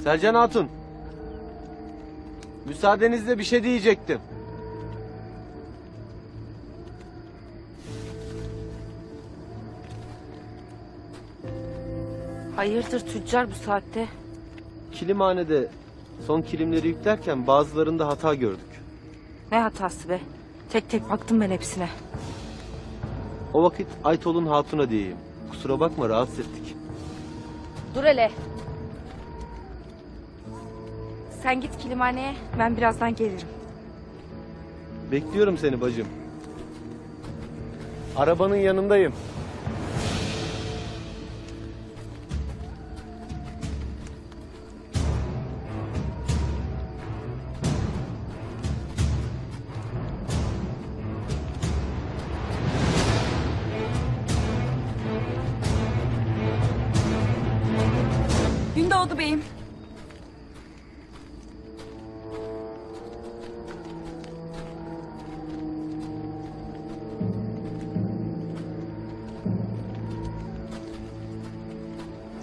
Selcan Hatun. Müsaadenizle bir şey diyecektim. Hayırdır tüccar bu saatte? Kilimhanede son kilimleri yüklerken bazılarında hata gördük. Ne hatası be? Tek tek baktım ben hepsine. O vakit Aytol'un hatuna diyeyim. Kusura bakma, rahatsız ettik. Dur hele. Sen git kilimhaneye, ben birazdan gelirim. Bekliyorum seni bacım. Arabanın yanındayım. Gündoğdu beyim.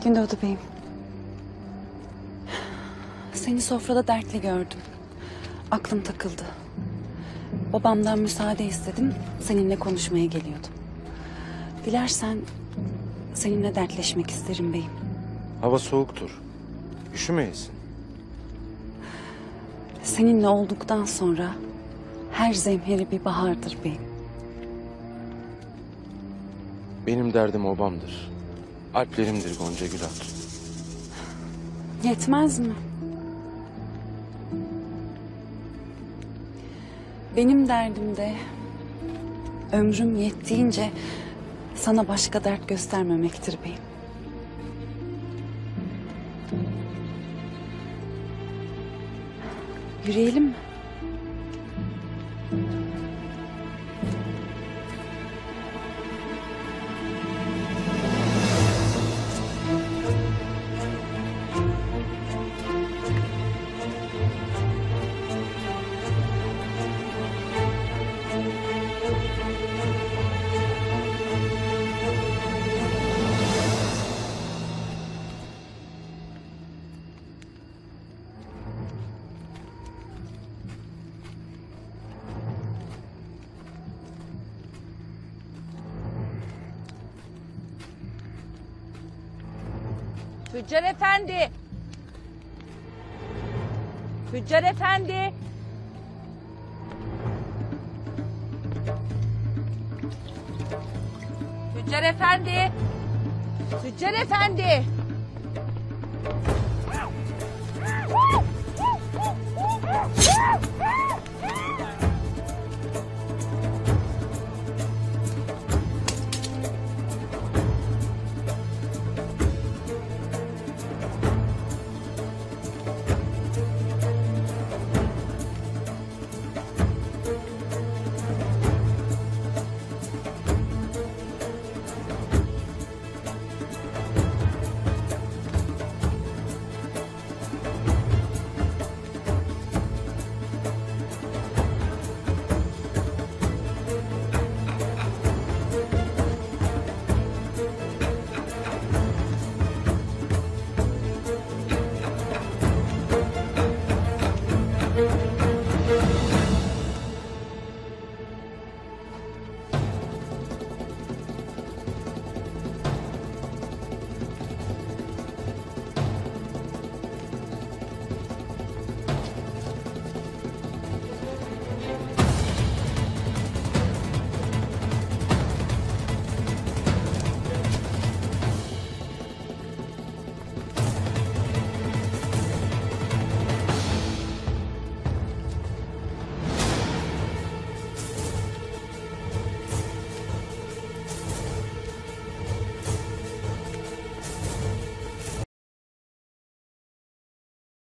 Gündoğdu beyim. Seni sofrada dertli gördüm. Aklım takıldı. Babamdan müsaade istedim. Seninle konuşmaya geliyordum. Dilersen seninle dertleşmek isterim beyim. Hava soğuktur. Üşümeyesin. Seninle olduktan sonra her zemheri bir bahardır beyim. Benim derdim obamdır. Alplerimdir Gonca Gül Hatun. Yetmez mi? Benim derdim de ömrüm yettiğince sana başka dert göstermemektir beyim. Yürüyelim mi? Tüccar efendi. Tüccar efendi. Tüccar efendi. Tüccar efendi.